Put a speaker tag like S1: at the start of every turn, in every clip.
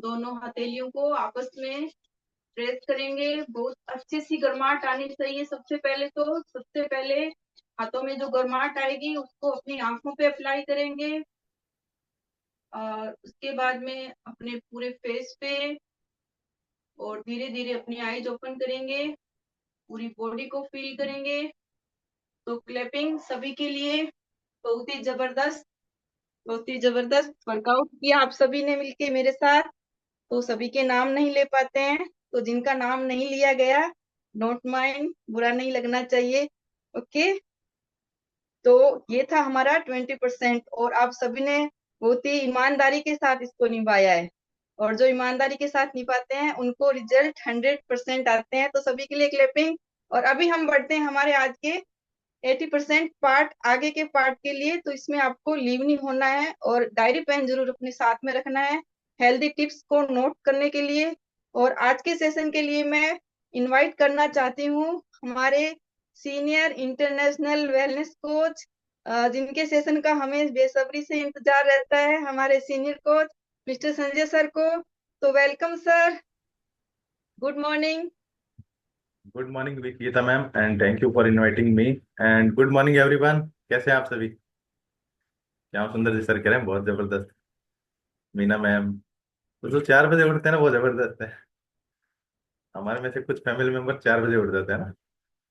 S1: दोनों हथेलियों को आपस में प्रेस करेंगे। बहुत अच्छी सी गर्माहट आनी चाहिए। सबसे पहले हाथों में जो गर्माहट आएगी उसको अपनी आंखों पे अप्लाई करेंगे, और उसके बाद में अपने पूरे फेस पे, और धीरे धीरे अपनी आईज ओपन करेंगे, पूरी बॉडी को फील करेंगे। तो क्लैपिंग सभी के लिए। बहुत ही जबरदस्त वर्कआउट किया आप सभी ने मिलके मेरे साथ। तो सभी के नाम नहीं ले पाते हैं, तो जिनका नाम नहीं लिया गया, डोंट माइंड, बुरा नहीं लगना चाहिए। ओके। तो ये था हमारा 20%, और आप सभी ने बहुत ही ईमानदारी के साथ इसको निभाया है। और जो ईमानदारी के साथ निभाते हैं उनको रिजल्ट 100% आते हैं। तो सभी के लिए क्लैपिंग। और अभी हम बढ़ते हैं हमारे आज के 80% पार्ट, आगे के पार्ट के लिए। तो इसमें आपको लीव नहीं होना है, और डायरी पेन जरूर अपने साथ में रखना है हेल्दी टिप्स को नोट करने के लिए। और आज के सेशन के लिए मैं इनवाइट करना चाहती हूँ हमारे सीनियर इंटरनेशनल वेलनेस कोच, जिनके सेशन का हमें बेसब्री से इंतजार रहता है, हमारे senior coach mister Sanjay sir को। तो welcome sir, good morning.
S2: Good morning Vikita ma'am and thank you for inviting me and good morning everyone. कैसे हैं आप सभी? क्या सुंदर जी सर कह रहे हैं, बहुत जबरदस्त। मीना मैम तो जो 4 बजे उठते हैं ना, वो जबरदस्त है। हमारे में से कुछ फैमिली मेंबर 4 बजे उठ जाते हैं ना,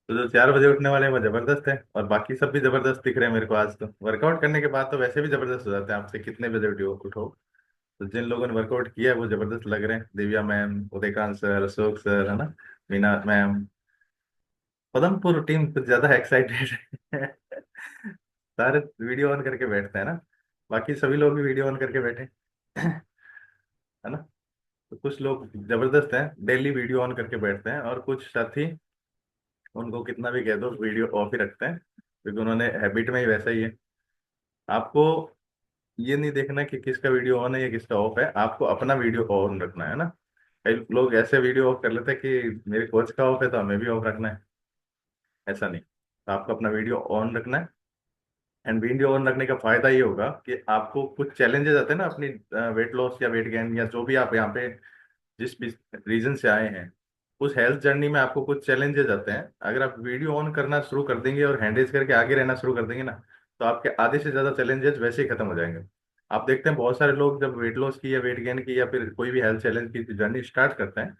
S2: तो जो 4 बजे उठने वाले हैं वो जबरदस्त है, और बाकी सब भी जबरदस्त दिख रहे हैं मेरे को। आज तो वर्कआउट करने के बाद तो वैसे भी जबरदस्त हो जाते हैं, आपसे कितने बजे उठो। तो जिन लोगों ने वर्कआउट किया है वो जबरदस्त लग रहे हैं। Divya ma'am, Udaykant sir, Ashok sir, है ना, मीना मैम। पदमपुर टीम कुछ ज्यादा एक्साइटेड है। सारे वीडियो ऑन करके बैठते हैं ना, बाकी सभी लोग भी वीडियो ऑन करके बैठे। है ना। तो कुछ लोग जबरदस्त हैं, डेली वीडियो ऑन करके बैठते हैं, और कुछ साथी उनको कितना भी कह दो वीडियो ऑफ ही रखते हैं, क्योंकि उन्होंने हैबिट में ही वैसा ही है। आपको ये नहीं देखना कि किसका वीडियो ऑन है या किसका ऑफ है, आपको अपना वीडियो ऑन रखना है ना। कई लोग ऐसे वीडियो ऑफ कर लेते हैं कि मेरे कोच का ऑफ है तो हमें भी ऑफ रखना है। ऐसा नहीं, तो आपको अपना वीडियो ऑन रखना है। एंड वीडियो ऑन रखने का फायदा ये होगा कि आपको कुछ चैलेंजेस आते हैं ना अपनी वेट लॉस या वेट गेन या जो भी आप यहाँ पे जिस भी रीजन से आए हैं, उस हेल्थ जर्नी में आपको कुछ चैलेंजेस आते हैं। अगर आप वीडियो ऑन करना शुरू कर देंगे और हैंड रेज करके आगे रहना शुरू कर देंगे ना, तो आपके आधे से ज्यादा चैलेंजेस वैसे ही खत्म हो जाएंगे। आप देखते हैं बहुत सारे लोग जब वेट लॉस की या वेट गेन की या फिर कोई भी हेल्थ चैलेंज की जर्नी स्टार्ट करते हैं,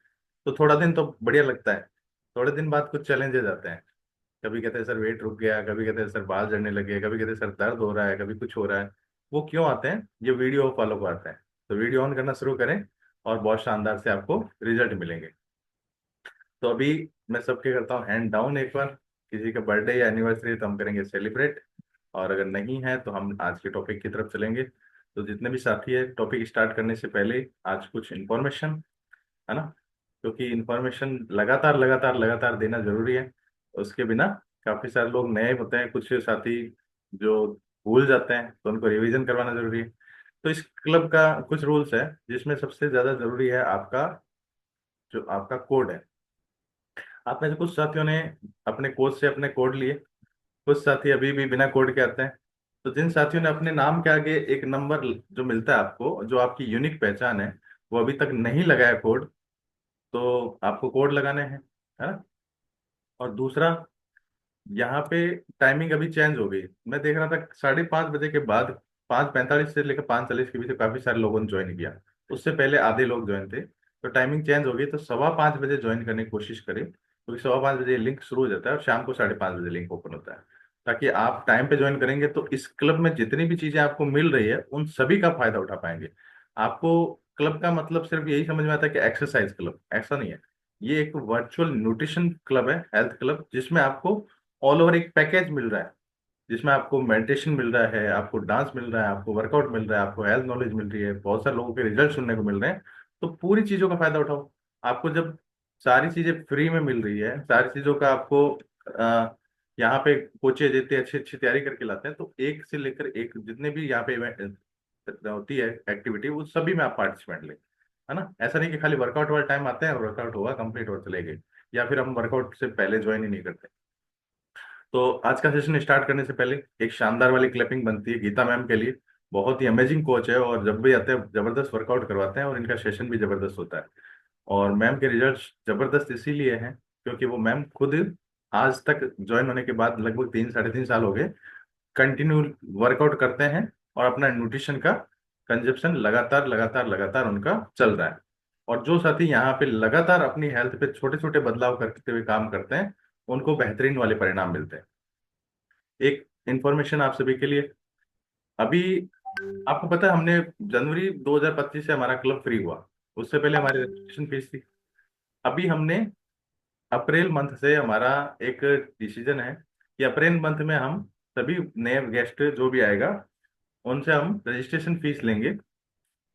S2: तो थोड़ा दिन तो बढ़िया लगता है। थोड़े दिन बाद कुछ चैलेंजेस आते हैं। कभी कहते हैं सर वेट रुक गया, कभी कहते हैं सर बाल झड़ने लगे, कभी कहते हैं सर दर्द हो रहा है, कभी कुछ हो रहा है। वो क्यों आते हैं? ये वीडियो फॉलो को आते हैं। तो वीडियो ऑन करना शुरू करें, और बहुत शानदार से आपको रिजल्ट मिलेंगे। तो अभी मैं सबके करता हूँ हैंड डाउन एक बार। किसी का बर्थडे या एनिवर्सरी तो हम करेंगे सेलिब्रेट, और अगर नहीं है तो हम आज के टॉपिक की तरफ चलेंगे। तो जितने भी साथी है, टॉपिक स्टार्ट करने से पहले आज कुछ इन्फॉर्मेशन, है ना, क्योंकि इन्फॉर्मेशन लगातार लगातार लगातार देना जरूरी है। उसके बिना काफी सारे लोग नए होते हैं, कुछ साथी जो भूल जाते हैं, तो उनको रिवीजन करवाना जरूरी है। तो इस क्लब का कुछ रूल्स है, जिसमें सबसे ज्यादा जरूरी है आपका जो आपका कोड है। आप में से कुछ साथियों ने अपने कोच से अपने कोड लिए, कुछ साथी अभी भी बिना कोड के आते हैं। तो जिन साथियों ने अपने नाम के आगे एक नंबर जो मिलता है आपको, जो आपकी यूनिक पहचान है, वो अभी तक नहीं लगाया कोड, तो आपको कोड लगाने हैं, है ना। और दूसरा, यहाँ पे टाइमिंग अभी चेंज हो गई। मैं देख रहा था 5:30 बजे के बाद, 5:45 से लेकर 5:40 के बीच काफी सारे लोगों ने ज्वाइन किया। उससे पहले आधे लोग ज्वाइन थे। तो टाइमिंग चेंज हो गई, तो 5:15 बजे ज्वाइन करने की कोशिश करें, क्योंकि 5:15 बजे लिंक शुरू हो जाता है और शाम को 5:30 बजे लिंक ओपन होता है। ताकि आप टाइम पे ज्वाइन करेंगे तो इस क्लब में जितनी भी चीजें आपको मिल रही है उन सभी का फायदा उठा पाएंगे। आपको क्लब का मतलब सिर्फ यही समझ में आता है कि एक्सरसाइज क्लब, ऐसा नहीं है। ये एक वर्चुअल न्यूट्रिशन क्लब है, हेल्थ क्लब, जिसमें आपको ऑल ओवर एक पैकेज मिल रहा है। जिसमें आपको मेडिटेशन मिल रहा है, आपको डांस मिल रहा है, आपको वर्कआउट मिल रहा है, आपको हेल्थ नॉलेज मिल रही है, बहुत सारे लोगों के रिजल्ट सुनने को मिल रहे हैं। तो पूरी चीजों का फायदा उठाओ। आपको जब सारी चीजें फ्री में मिल रही है, सारी चीजों का आपको अ, यहाँ पे कोचेज देते अच्छी अच्छी तैयारी करके लाते हैं, तो एक से लेकर एक जितने भी यहाँ पे इवेंट होती है एक्टिविटी, वो सभी में आप पार्टिसिपेंट लें, है ना। ऐसा नहीं कि खाली वर्कआउट वाला टाइम आते हैं और वर्कआउट होगा कंप्लीट और चले गए, या फिर हम वर्कआउट से पहले ज्वाइन ही नहीं करते। तो आज का सेशन स्टार्ट करने से पहले एक शानदार वाली क्लैपिंग बनती है गीता मैम के लिए। बहुत ही अमेजिंग कोच है, और जब भी आते हैं जबरदस्त वर्कआउट करवाते हैं, और इनका सेशन भी जबरदस्त होता है। और मैम के रिजल्ट जबरदस्त इसीलिए हैं क्योंकि वो मैम खुद आज तक ज्वाइन होने के बाद लगभग 3 साढ़े 3 साल हो गए, कंटिन्यू वर्कआउट करते हैं, और अपना न्यूट्रिशन का कंजप्शन लगातार लगातार लगातार उनका चल रहा है। और जो साथी यहाँ पे लगातार अपनी हेल्थ पे छोटे छोटे बदलाव करते हुए काम करते हैं, उनको बेहतरीन वाले परिणाम मिलते हैं। एक इंफॉर्मेशन आप सभी के लिए, अभी आपको पता है हमने जनवरी 2025 से हमारा क्लब फ्री हुआ, उससे पहले हमारी रजिस्ट्रेशन फीस थी। अभी हमने अप्रैल मंथ से हमारा एक डिसीजन है कि अप्रैल मंथ में हम सभी नए गेस्ट जो भी आएगा उनसे हम रजिस्ट्रेशन फीस लेंगे,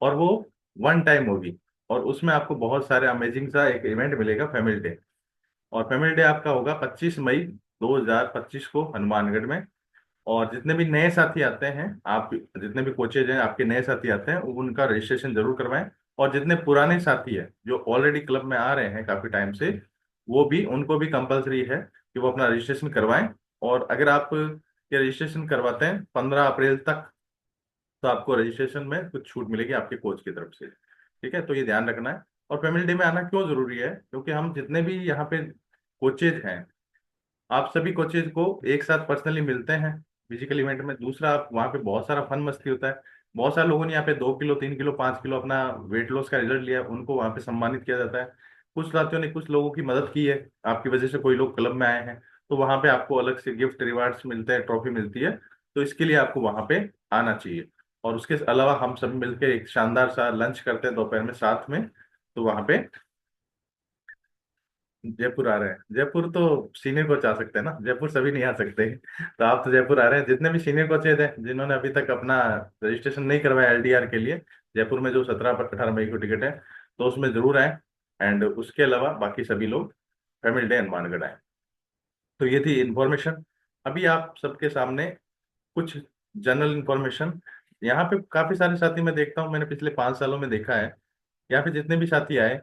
S2: और वो वन टाइम होगी। और उसमें आपको बहुत सारे अमेजिंग सा एक इवेंट मिलेगा, फैमिली डे। और फैमिली डे आपका होगा 25 मई 2025 को हनुमानगढ़ में। और जितने भी नए साथी आते हैं, आप जितने भी कोचेज हैं आपके नए साथी आते हैं, उनका रजिस्ट्रेशन जरूर करवाएं। और जितने पुराने साथी हैं जो ऑलरेडी क्लब में आ रहे हैं काफी टाइम से, वो भी, उनको भी कंपलसरी है कि वो अपना रजिस्ट्रेशन करवाएं। और अगर आप ये रजिस्ट्रेशन करवाते हैं 15 अप्रैल तक, तो आपको रजिस्ट्रेशन में कुछ छूट मिलेगी आपके कोच की तरफ से। ठीक है, तो ये ध्यान रखना है। और फैमिली डे में आना क्यों जरूरी है, क्योंकि हम जितने भी यहाँ पे कोचेज हैं, आप सभी कोचेज को एक साथ पर्सनली मिलते हैं फिजिकल इवेंट में। दूसरा, आप वहाँ पे बहुत सारा फन मस्ती होता है। बहुत सारे लोगों ने यहाँ पे 2 किलो 3 किलो 5 किलो अपना वेट लॉस का रिजल्ट लिया है, उनको वहाँ पे सम्मानित किया जाता है। कुछ साथियों ने कुछ लोगों की मदद की है, आपकी वजह से कोई लोग क्लब में आए हैं, तो वहाँ पे आपको अलग से गिफ्ट रिवार्ड्स मिलते हैं, ट्रॉफी मिलती है। तो इसके लिए आपको वहाँ पे आना चाहिए। और उसके अलावा हम सब मिलकर एक शानदार सा लंच करते हैं दोपहर में साथ में। तो वहाँ पे जयपुर आ रहे हैं, जयपुर तो सीनियर कोच आ सकते हैं ना, जयपुर सभी नहीं आ सकते। तो आप तो जयपुर आ रहे हैं, जितने भी सीनियर कोचेज हैं जिन्होंने अभी तक अपना रजिस्ट्रेशन नहीं करवाया एलडीआर के लिए, जयपुर में जो 17 18 मई को टिकट है, तो उसमें जरूर आए। एंड उसके अलावा बाकी सभी लोग फैमिली डे हनुमानगढ़ आए। तो ये थी इन्फॉर्मेशन। अभी आप सबके सामने कुछ जनरल इन्फॉर्मेशन। यहाँ पे काफी सारे साथी मैं देखता हूँ, मैंने पिछले 5 सालों में देखा है, यहाँ पे जितने भी साथी आए,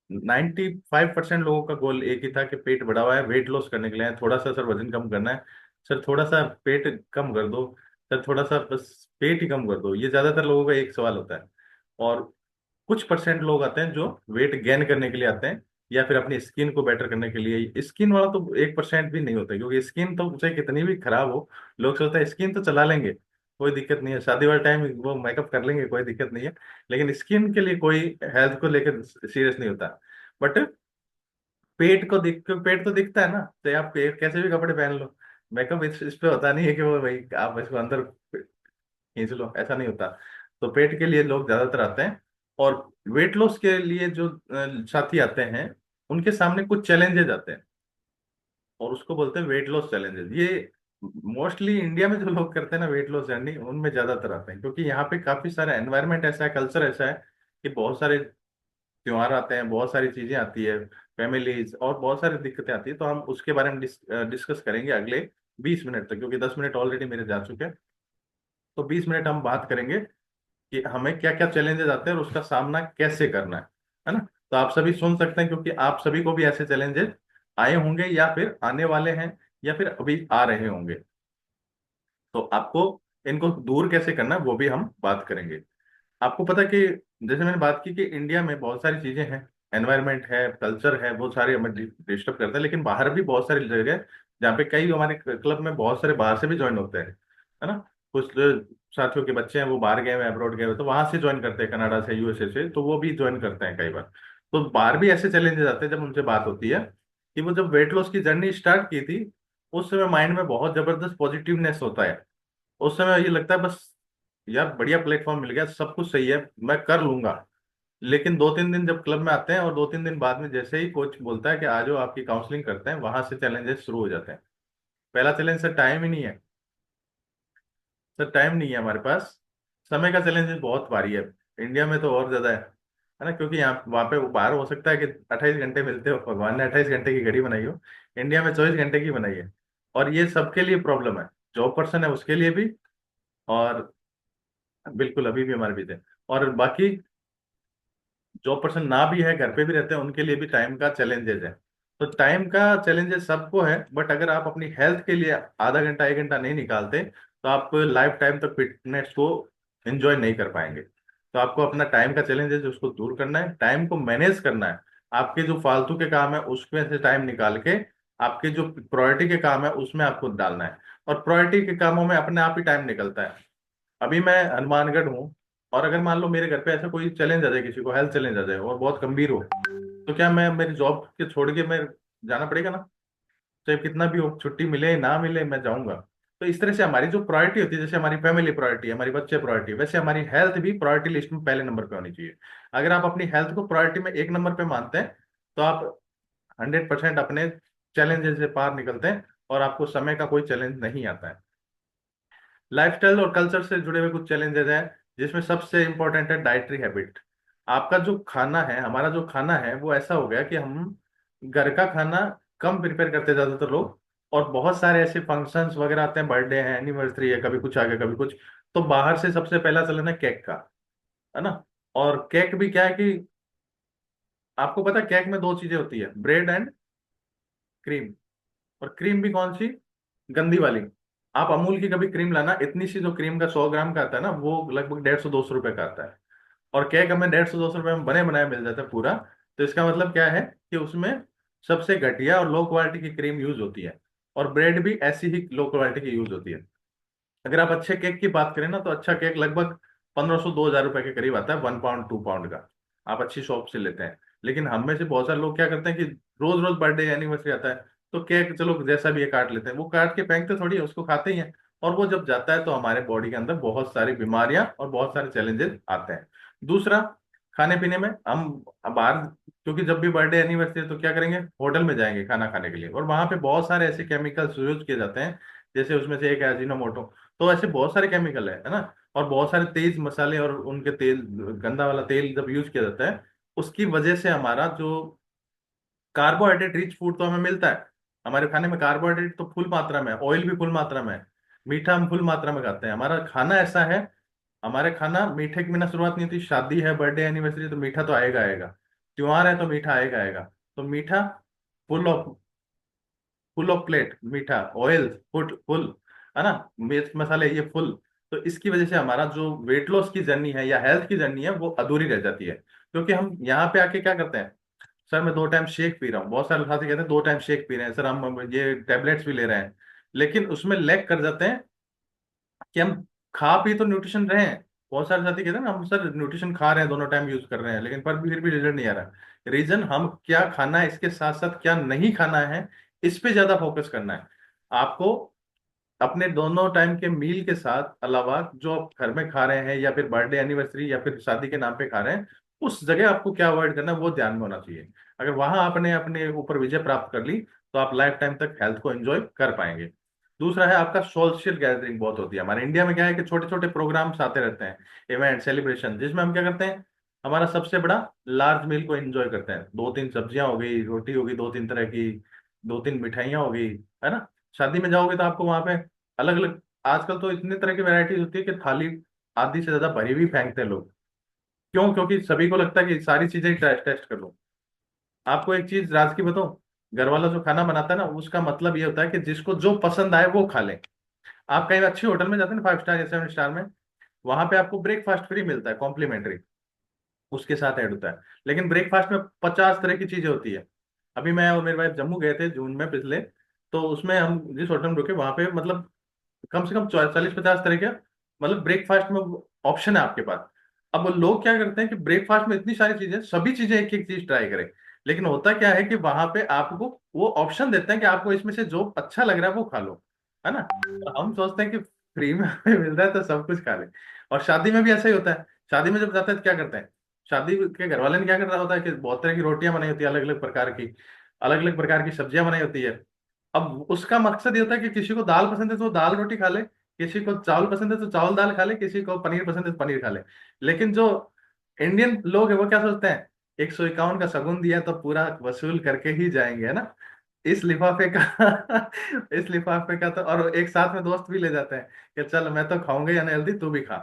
S2: 95% लोगों का गोल एक ही था कि पेट बढ़ा हुआ है, वेट लॉस करने के लिए आए। थोड़ा सा सर वजन कम करना है, सर थोड़ा सा पेट कम कर दो, सर थोड़ा सा बस पेट ही कम कर दो, ये ज्यादातर लोगों का एक सवाल होता है। और कुछ परसेंट लोग आते हैं जो वेट गेन करने के लिए आते हैं, या फिर अपनी स्किन को बेटर करने के लिए। स्किन वाला तो 1% भी नहीं होता, क्योंकि स्किन तो चाहे कितनी भी खराब हो, लोग सोचते हैं स्किन तो चला लेंगे, कोई दिक्कत नहीं है, शादी वाले टाइम वो मेकअप कर लेंगे, कोई दिक्कत नहीं है। लेकिन स्किन के लिए कोई हेल्थ को लेकर सीरियस नहीं होता। बट पेट को दिख पेट तो दिखता है ना, चाहे आप कैसे भी कपड़े पहन लो, मेकअप इस पे होता नहीं है कि वो भाई आप इसको अंदर खींच लो, ऐसा नहीं होता। तो पेट के लिए लोग ज्यादातर आते हैं। और वेट लॉस के लिए जो साथी आते हैं, उनके सामने कुछ चैलेंजेस आते हैं, और उसको बोलते हैं वेट लॉस चैलेंजेस। ये मोस्टली इंडिया में जो लोग करते हैं ना वेट लॉस जर्नी, उनमें ज्यादातर आते हैं, क्योंकि यहाँ पे काफी सारा एनवायरनमेंट ऐसा है, कल्चर ऐसा है कि बहुत सारे त्योहार आते हैं, बहुत सारी चीजें आती है, फैमिलीज और बहुत सारी दिक्कतें आती है। तो हम उसके बारे में डिस्कस करेंगे अगले 20 मिनट तक, क्योंकि 10 मिनट ऑलरेडी मेरे जा चुके हैं। तो 20 मिनट हम बात करेंगे कि हमें क्या क्या चैलेंजेस आते हैं और उसका सामना कैसे करना है ना। तो आप सभी सुन सकते हैं, क्योंकि आप सभी को भी ऐसे चैलेंजेस आए होंगे, या फिर आने वाले हैं, या फिर अभी आ रहे होंगे। तो आपको इनको दूर कैसे करना है वो भी हम बात करेंगे। आपको पता है कि जैसे मैंने बात की कि इंडिया में बहुत सारी चीजें हैं, एनवायरनमेंट है, कल्चर है, वो सारे हमें डिस्टर्ब करते हैं। लेकिन बाहर भी बहुत सारी जगह है जहाँ पे कई हमारे क्लब में बहुत सारे बाहर से भी ज्वाइन होते हैं, है ना। कुछ साथियों के बच्चे हैं वो बाहर गए हुए, अब्रॉड गए हुए, तो वहां से ज्वाइन करते हैं, कनाडा से, यूएसए से, तो वो भी ज्वाइन करते हैं कई बार। तो बाहर भी ऐसे चैलेंजेस आते हैं, जब उनसे बात होती है कि वो जब वेट लॉस की जर्नी स्टार्ट की थी, उस समय माइंड में बहुत जबरदस्त पॉजिटिवनेस होता है। उस समय ये लगता है बस यार बढ़िया प्लेटफॉर्म मिल गया, सब कुछ सही है, मैं कर लूंगा। लेकिन 2 3 दिन जब क्लब में आते हैं, और 2 3 दिन बाद में जैसे ही कोच बोलता है कि आ जाओ आपकी काउंसलिंग करते हैं, वहां से चैलेंजेस शुरू हो जाते हैं। पहला चैलेंज, सर टाइम ही नहीं है, सर टाइम नहीं है हमारे पास। समय का चैलेंज बहुत भारी है, इंडिया में तो और ज्यादा है ना, क्योंकि यहाँ वहाँ पे बाहर हो सकता है कि 28 घंटे मिलते हो, भगवान ने 28 घंटे की घड़ी बनाई हो, इंडिया में 24 घंटे की बनाई है। और ये सबके लिए प्रॉब्लम है, जॉब पर्सन है उसके लिए भी, और बिल्कुल अभी भी हमारे बीच है, और बाकी जो पर्सन ना भी है, घर पे भी रहते हैं, उनके लिए भी टाइम का चैलेंजेस है। तो टाइम का चैलेंजेस सबको है, बट अगर आप अपनी हेल्थ के लिए आधा घंटा 1 घंटा नहीं निकालते, तो आप लाइफ टाइम तक फिटनेस को एंजॉय नहीं कर पाएंगे। तो आपको अपना टाइम का चैलेंज है जो उसको दूर करना है, टाइम को मैनेज करना है। आपके जो फालतू के काम है उसमें से टाइम निकाल के आपके जो प्रायोरिटी के काम है उसमें आपको डालना है। और प्रायोरिटी के कामों में अपने आप ही टाइम निकलता है। अभी मैं हनुमानगढ़ हूँ, और अगर मान लो मेरे घर पे ऐसा कोई चैलेंज आ जाए, किसी को हेल्थ चैलेंज आ जाए और बहुत गंभीर हो, तो क्या मैं मेरी जॉब के छोड़ के मैं जाना पड़ेगा ना? चाहे कितना भी हो, छुट्टी मिले ना मिले, मैं जाऊंगा। तो इस तरह से हमारी जो प्रायोरिटी होती है, जैसे हमारी फैमिली प्रायोरिटी है, हमारी बच्चे प्रायोरिटी है, वैसे हमारी हेल्थ भी प्रायोरिटी लिस्ट में पहले नंबर पे होनी चाहिए। अगर आप अपनी हेल्थ को प्रायोरिटी में एक नंबर पे मानते हैं, तो आप 100% अपने चैलेंजेस से पार निकलते हैं और आपको समय का कोई चैलेंज नहीं आता है। लाइफस्टाइल और कल्चर से जुड़े हुए कुछ चैलेंजेस हैं, जिसमें सबसे इंपॉर्टेंट है डाइटरी हैबिट। आपका जो खाना है, हमारा जो खाना है, वो ऐसा हो गया कि हम घर का खाना कम प्रिपेयर करते ज्यादातर लोग। और बहुत सारे ऐसे फंक्शंस वगैरह आते हैं, बर्थडे है, एनिवर्सरी है, कभी कुछ आ गया कभी कुछ, तो बाहर से सबसे पहला चलन है केक का, है ना? और केक भी क्या है कि आपको पता है केक में दो चीजें होती है, ब्रेड एंड क्रीम। और क्रीम भी कौन सी? गंदी वाली। आप अमूल की कभी क्रीम लाना, इतनी सी जो क्रीम का 100 ग्राम का आता है ना, वो लगभग 150-200 रुपए का आता है। और केक हमें 150-200 रुपए में बने बनाए मिल जाता है पूरा। तो इसका मतलब क्या है कि उसमें सबसे घटिया और लो क्वालिटी की क्रीम यूज होती है। और ब्रेड भी ऐसी ही लो क्वालिटी की यूज होती है। अगर आप अच्छे केक की बात करें ना, तो अच्छा केक लगभग 1500-2000 रुपए के करीब आता है, 1 पाउंड 2 पाउंड का। आप अच्छी शॉप से लेते हैं। लेकिन हम में से बहुत सारे लोग क्या करते हैं कि रोज रोज बर्थडे एनिवर्सरी आता है, तो केक चलो जैसा भी है काट लेते हैं, वो काट के फेंकते थोड़ी है, उसको खाते ही हैं। और वो जब जाता है तो हमारे बॉडी के अंदर बहुत सारी बीमारियां और बहुत सारे चैलेंजेस आते हैं। दूसरा, खाने पीने में हम बाहर, क्योंकि जब भी बर्थडे एनिवर्सरी है तो क्या करेंगे, होटल में जाएंगे खाना खाने के लिए, और वहां पे बहुत सारे ऐसे केमिकल्स यूज किए जाते हैं। जैसे उसमें से एक है अजीनोमोटो। तो ऐसे बहुत सारे केमिकल है ना? और बहुत सारे तेज मसाले और उनके तेल, गंदा वाला तेल जब यूज किया जाता है, उसकी वजह से हमारा जो कार्बोहाइड्रेट रिच फूड तो हमें मिलता है, हमारे खाने में कार्बोहाइड्रेट तो फुल मात्रा में है, ऑयल भी फुल मात्रा में है, मीठा हम फुल मात्रा में खाते हैं, हमारा खाना ऐसा है। हमारे खाना मीठे के बिना शुरुआत नहीं होती। शादी है, बर्थडे एनिवर्सरी, तो मीठा तो आएगा आएगा। त्योहार है तो मीठा आएगा आएगा। तो मीठा full of full of plate, मीठा, ऑयल फुल फुल, है ना? मिर्च मसाले ये फुल। तो इसकी वजह से हमारा जो वेट लॉस की जर्नी है या हेल्थ की जर्नी है वो अधूरी रह जाती है। क्योंकि हम यहाँ पे आके क्या करते हैं, सर मैं 2 टाइम शेक पी रहा हूँ, बहुत सारे साथी कहते हैं 2 टाइम शेक पी रहे हैं सर, हम ये टैबलेट्स भी ले रहे हैं। लेकिन उसमें लैक कर जाते हैं कि हम खा पी तो न्यूट्रिशन रहे हैं। बहुत सारे साथी कहते हैं ना, हम सर न्यूट्रिशन खा रहे हैं, दोनों टाइम यूज कर रहे हैं, लेकिन पर भी फिर भी रिजल्ट नहीं आ रहा। रीजन हम क्या खाना है, इसके साथ साथ क्या नहीं खाना है, इस पे ज्यादा फोकस करना है आपको। अपने दोनों टाइम के मील के साथ अलावा जो आप घर में खा रहे हैं या फिर बर्थडे एनिवर्सरी या फिर शादी के नाम पे खा रहे हैं, उस जगह आपको क्या अवॉइड करना है वो ध्यान में होना चाहिए। अगर वहां आपने अपने ऊपर विजय प्राप्त कर ली, तो आप लाइफ टाइम तक हेल्थ को एंजॉय कर पाएंगे। दूसरा है आपका सोशल गैदरिंग बहुत होती है। हमारे इंडिया में क्या है कि छोटे छोटे प्रोग्राम्स आते रहते हैं, इवेंट सेलिब्रेशन, जिसमें हम क्या करते हैं, हमारा सबसे बड़ा लार्ज मील को एंजॉय करते हैं। 2-3 सब्जियां हो गई, रोटी होगी 2-3 तरह की, 2-3 मिठाइयाँ हो गई, है ना? शादी में जाओगे तो आपको वहां पे अलग अलग, आजकल तो इतने तरह की वैरायटीज होती है कि थाली आधी से ज्यादा भरी हुई फेंकते हैं लोग। क्यों? क्योंकि सभी को लगता है कि सारी चीजें टेस्ट टेस्ट कर लो। आपको एक चीज राज की बताऊं, घर वाला जो खाना बनाता है ना, उसका मतलब ये होता है कि जिसको जो पसंद आए वो खा ले। आप कहीं अच्छी होटल में जाते हैं ना, 5 स्टार या 7 स्टार में, वहां पे आपको ब्रेकफास्ट फ्री मिलता है, कॉम्प्लीमेंट्री, उसके साथ ऐड होता है। लेकिन ब्रेकफास्ट में 50 तरह की चीजें होती है। अभी मैं और मेरी वाइफ जम्मू गए थे जून में पिछले, तो उसमें हम जिस होटल में रुके वहां पे मतलब कम से कम 40-50 तरह के मतलब ब्रेकफास्ट में ऑप्शन है आपके पास। अब लोग क्या करते हैं कि ब्रेकफास्ट में इतनी सारी चीजें, सभी चीजें एक एक चीज ट्राई करें। लेकिन होता क्या है कि वहां पे आपको वो ऑप्शन देते हैं कि आपको इसमें से जो अच्छा लग रहा है वो खा लो, है ना? तो हम सोचते हैं कि फ्री में हमें मिल रहा है तो सब कुछ खा ले। और शादी में भी ऐसा ही होता है। शादी में जब जाते हैं तो क्या करते हैं, शादी के घर वाले ने क्या कर रहा होता है कि बहुत तरह की रोटियां बनाई होती है, अलग अलग प्रकार की, अलग अलग प्रकार की सब्जियां बनाई होती है। अब उसका मकसद ये होता है कि किसी को दाल पसंद है तो वो दाल रोटी खा ले, किसी को चावल पसंद है तो चावल दाल खा ले, किसी को पनीर पसंद है तो पनीर खा ले। लेकिन जो इंडियन लोग है वो क्या सोचते हैं, 151 का शगुन दिया तो पूरा वसूल करके ही जाएंगे, है ना? इस लिफाफे का इस लिफाफे का तो, और एक साथ में दोस्त भी ले जाते हैं कि चल मैं तो खाऊंगा या नहीं, हेल्दी तू भी खा।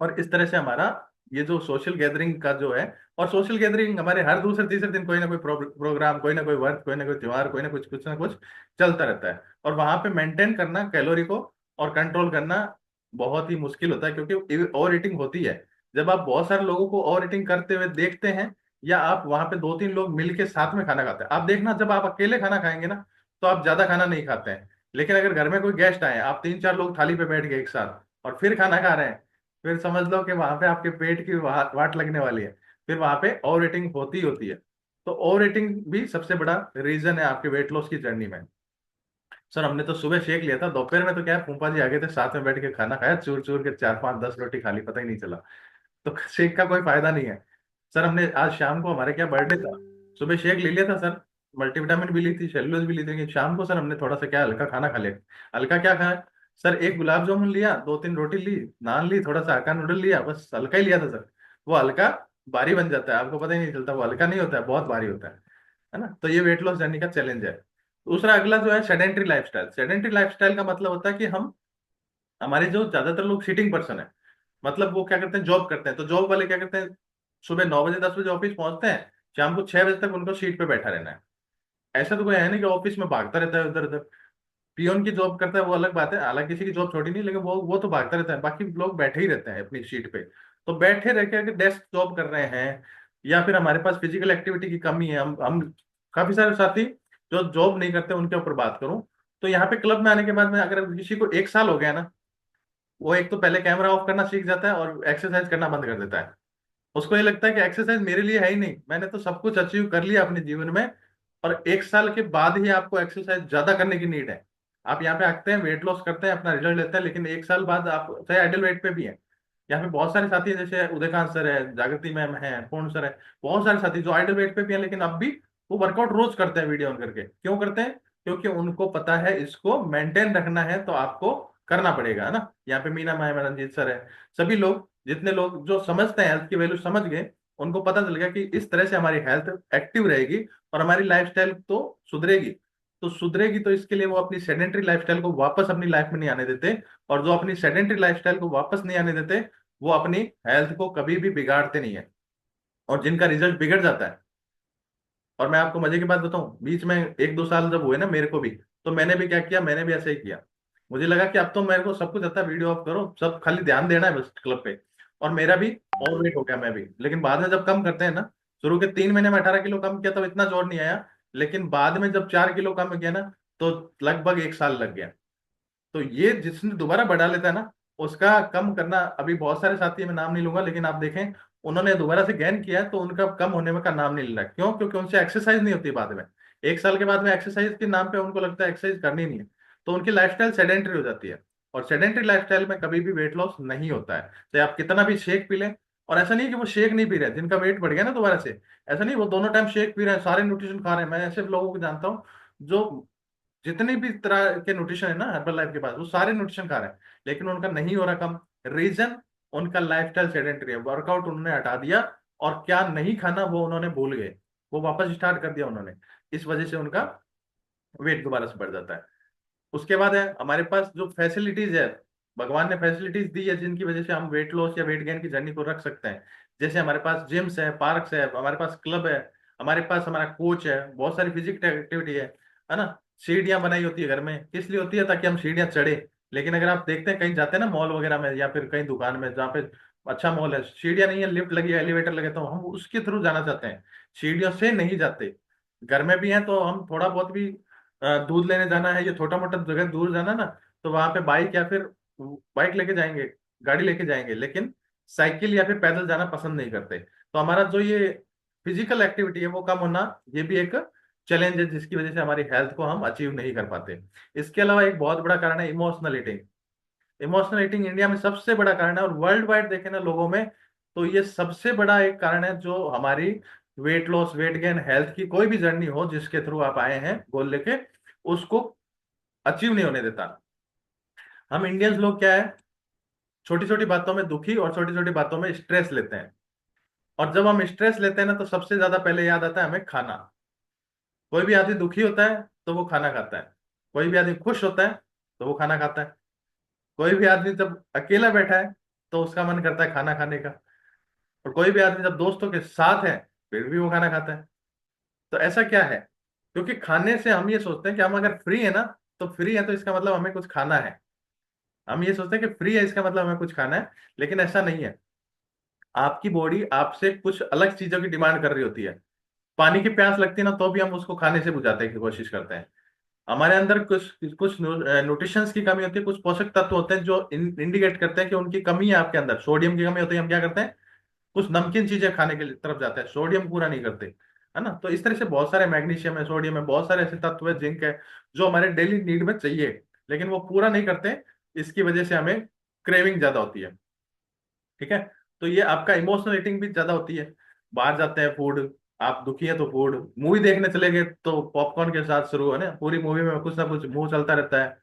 S2: और इस तरह से हमारा ये जो सोशल गैदरिंग का जो है, और सोशल गैदरिंग हमारे हर दूसरे तीसरे दिन कोई ना कोई प्रोग्राम, कोई ना कोई वर्क, कोई ना कोई त्योहार, कोई ना कुछ कुछ ना कुछ चलता रहता है। और वहां पे मेंटेन करना कैलोरी को और कंट्रोल करना बहुत ही मुश्किल होता है, क्योंकि ओवर ईटिंग होती है जब आप बहुत सारे लोगों को ओवर ईटिंग करते हुए देखते हैं, या आप वहां पे दो तीन लोग मिलके साथ में खाना खाते हैं। आप देखना, जब आप अकेले खाना खाएंगे ना, तो आप ज्यादा खाना नहीं खाते हैं। लेकिन अगर घर में कोई गेस्ट आए, आप तीन चार लोग थाली पे बैठ गए एक साथ और फिर खाना खा रहे हैं, फिर समझ लो कि वहां पे आपके पेट की वाट लगने वाली है। फिर वहां पे ओवर ईटिंग होती ही होती है। तो ओवर ईटिंग भी सबसे बड़ा रीजन है आपके वेट लॉस की जर्नी में। सर हमने तो सुबह शेक लिया था, दोपहर में तो क्या है, फूफा जी आ गए थे, साथ में बैठ के खाना खाया, चूर चूर के 4 5 10 रोटी खा ली, पता ही नहीं चला। तो शेक का कोई फायदा नहीं है। सर हमने आज शाम को, हमारे क्या बर्थडे था, सुबह शेक ले लिया था सर, मल्टीविटामिन भी ली थी, सेलुलोज भी ली थी, लेकिन शाम को सर हमने थोड़ा सा क्या हल्का खाना खा लिया। हल्का क्या खाया सर, एक गुलाब जामुन लिया, दो तीन रोटी ली, नान ली, थोड़ा सा हल्का नूडल लिया, बस हल्का ही लिया था सर। वो हल्का भारी बन जाता है, आपको पता ही नहीं चलता, वो हल्का नहीं होता है, बहुत भारी होता है ना। तो ये वेट लॉस जर्नी का चैलेंज है। दूसरा अगला जो है सेडेंट्री लाइफस्टाइल। सेडेंट्री लाइफस्टाइल का मतलब होता है कि हम, हमारे जो ज्यादातर लोग सीटिंग पर्सन है, मतलब वो क्या करते हैं, जॉब करते हैं। तो जॉब वाले क्या करते हैं, सुबह 9 बजे 10 बजे ऑफिस पहुंचते हैं, शाम को 6 बजे तक उनको सीट पे बैठा रहना है। ऐसा तो कोई है नहीं कि ऑफिस में भागता रहता है उधर उधर। पियोन की जॉब करता है वो अलग बात है, हालांकि किसी की जॉब छोटी नहीं, लेकिन वो तो भागता रहता है, बाकी लोग बैठे ही रहते हैं अपनी सीट पे। तो बैठे रह के अगर डेस्क जॉब कर रहे हैं, या फिर हमारे पास फिजिकल एक्टिविटी की कमी है, हम काफी सारे साथी जो जॉब नहीं करते उनके ऊपर बात करूं, तो यहाँ पे क्लब में आने के बाद में अगर किसी को 1 साल हो गया ना, वो एक तो पहले कैमरा ऑफ करना सीख जाता है और एक्सरसाइज करना बंद कर देता है। उसको ये लगता है कि एक्सरसाइज मेरे लिए है ही नहीं, मैंने तो सब कुछ अचीव कर लिया अपने जीवन में। और 1 साल के बाद ही आपको एक्सरसाइज ज्यादा करने की नीड है। आप यहाँ पे आते हैं, वेट लॉस करते हैं, अपना रिजल्ट लेते हैं, लेकिन 1 साल बाद आप चाहे आइडल वेट पे भी है। यहाँ पे बहुत सारे साथी हैं, जैसे उदयकांत सर है, जागृति मैम है, पूर्ण सर है, बहुत सारे साथी जो आइडल वेट पे भी है, लेकिन अब भी वो वर्कआउट रोज करते हैं वीडियो ऑन करके। क्यों करते हैं? क्योंकि उनको पता है इसको मेंटेन रखना है तो आपको करना पड़ेगा, है ना। यहाँ पे मीना मैम है, रंजीत सर है, सभी लोग, जितने लोग जो समझते हैं, हेल्थ की वैल्यू समझ गए, उनको पता चल गया कि इस तरह से हमारी हेल्थ एक्टिव रहेगी और हमारी लाइफस्टाइल तो सुधरेगी। तो सुधरेगी तो इसके लिए वो अपनी सेडेंट्री लाइफस्टाइल को वापस अपनी लाइफ में नहीं आने देते। और जो अपनी सेडेंट्री लाइफस्टाइल को वापस नहीं आने देते, वो अपनी हेल्थ को कभी भी बिगाड़ते नहीं है। और जिनका रिजल्ट बिगड़ जाता है, और मैं आपको मजे की बात बताऊं, बीच में 1 2 साल जब हुए ना मेरे को भी, तो मैंने भी क्या किया, मैंने भी ऐसे ही किया। मुझे लगा कि अब तो मेरे को सब कुछ आता है, वीडियो ऑफ करो, सब खाली ध्यान देना है बस क्लब पे। और मेरा भी ओवरवेट हो गया मैं भी, लेकिन बाद में जब कम करते हैं ना, शुरू के 3 महीने में 18 किलो कम किया, तब इतना जोर नहीं आया। लेकिन बाद में जब 4 किलो कम किया ना, तो लगभग 1 साल लग गया। तो ये जिसने दोबारा बढ़ा लेता है ना, उसका कम करना, अभी बहुत सारे साथी हैं, मैं नाम नहीं लूंगा, लेकिन आप देखें, उन्होंने दोबारा से गेन किया है तो उनका कम होने में का नाम नहीं ले रहा। क्यों? क्योंकि उनसे एक्सरसाइज नहीं होती बाद में। 1 साल के बाद में एक्सरसाइज के नाम पे उनको लगता है एक्सरसाइज करनी नहीं है, तो उनकी लाइफस्टाइल सेडेंटरी हो जाती है। और सेडेंटरी लाइफस्टाइल में कभी भी वेट लॉस नहीं होता है, चाहे आप कितना भी शेक पी लें। और ऐसा नहीं है कि वो शेक नहीं पी रहे हैं, जिनका वेट बढ़ गया ना दोबारा से, ऐसा नहीं वो दोनों टाइम शेक पी रहे हैं, सारे न्यूट्रिशन खा रहे हैं। मैं ऐसे लोगों को जानता हूँ जो जितने भी तरह के न्यूट्रिशन है ना हर्बल लाइफ के पास, वो सारे न्यूट्रिशन खा रहे हैं, लेकिन उनका नहीं हो रहा कम। रीजन, उनका लाइफस्टाइल सेडेंटरी है, वर्कआउट उन्होंने हटा दिया, और क्या नहीं खाना वो उन्होंने भूल गए, वो वापस स्टार्ट कर दिया उन्होंने। इस वजह से उनका वेट दोबारा से बढ़ जाता है। उसके बाद है हमारे पास जो फैसिलिटीज है, भगवान ने फैसिलिटीज दी है जिनकी वजह से हम वेट लॉस या वेट गेन की जर्नी को रख सकते हैं। जैसे हमारे पास जिम्स है, पार्क्स है, हमारे पास क्लब है, हमारे पास हमारा कोच है, बहुत सारी फिजिकल एक्टिविटी है ना। सीढ़ियां बनाई होती है घर में, किस लिए होती है? ताकि हम सीढ़ियां चढ़े। लेकिन अगर आप देखते हैं कहीं जाते हैं ना मॉल वगैरह में, या फिर कहीं दुकान में जहाँ पे अच्छा मॉल है, सीढ़ियां नहीं है, लिफ्ट लगी है, एलिवेटर लगे, तो हम उसके थ्रू जाना चाहते हैं, सीढ़ियों से नहीं जाते। घर में भी है तो हम थोड़ा बहुत भी दूध लेने जाना है या छोटा मोटा जगह दूर जाना ना, तो वहां पे बाइक या फिर बाइक लेके जाएंगे, गाड़ी लेके जाएंगे, लेकिन साइकिल या फिर पैदल जाना पसंद नहीं करते। तो हमारा जो ये फिजिकल एक्टिविटी है वो कम होना, ये भी एक चैलेंज है जिसकी वजह से हमारी हेल्थ को हम अचीव नहीं कर पाते। इसके अलावा एक बहुत बड़ा कारण है emotional eating. Emotional eating India में सबसे बड़ा कारण है, और वर्ल्ड वाइड देखें ना लोगों में, तो ये सबसे बड़ा एक कारण है जो हमारी weight loss, weight gain, health की कोई भी जर्नी हो जिसके थ्रू आप आए हैं गोल लेके, उसको अचीव नहीं होने देता। हम इंडियंस लोग क्या है, छोटी छोटी बातों में दुखी और छोटी छोटी बातों में स्ट्रेस लेते हैं। और जब हम स्ट्रेस लेते हैं ना, तो सबसे ज्यादा पहले याद आता है हमें खाना। कोई भी आदमी दुखी होता है तो वो खाना खाता है, कोई भी आदमी खुश होता है तो वो खाना खाता है, कोई भी आदमी जब अकेला बैठा है तो उसका मन करता है खाना खाने का, और कोई भी आदमी जब दोस्तों के साथ है फिर भी वो खाना खाता है। तो ऐसा क्या है? क्योंकि खाने से हम ये सोचते हैं कि हम अगर फ्री है ना, तो फ्री है तो इसका मतलब हमें कुछ खाना है। हम ये सोचते हैं कि फ्री है इसका मतलब हमें कुछ खाना है, लेकिन ऐसा नहीं है। आपकी बॉडी आपसे कुछ अलग चीजों की डिमांड कर रही होती है। पानी की प्यास लगती है ना, तो भी हम उसको खाने से बुझाने की कोशिश करते हैं। हमारे अंदर कुछ कुछ न्यूट्रिशंस की कमी होती है, कुछ पोषक तत्व होते हैं जो इंडिकेट करते हैं कि उनकी कमी है आपके अंदर, सोडियम की कमी होती है। हम क्या करते हैं, कुछ नमकीन चीजें खाने के तरफ जाते हैं, सोडियम पूरा नहीं करते, है ना। तो इस तरह से बहुत सारे मैग्नीशियम है, सोडियम है, बहुत सारे ऐसे तत्व है, जिंक है, जो हमारे डेली नीड में चाहिए, लेकिन वो पूरा नहीं करते। इसकी वजह से हमें क्रेविंग ज्यादा होती है। ठीक है। तो ये आपका इमोशनल ईटिंग भी ज्यादा होती है। बाहर जाते हैं, फूड, आप दुखी है तो फूड, मूवी देखने चले गए तो पॉपकॉर्न के साथ शुरू है ना, पूरी मूवी में कुछ ना कुछ मुंह चलता रहता है।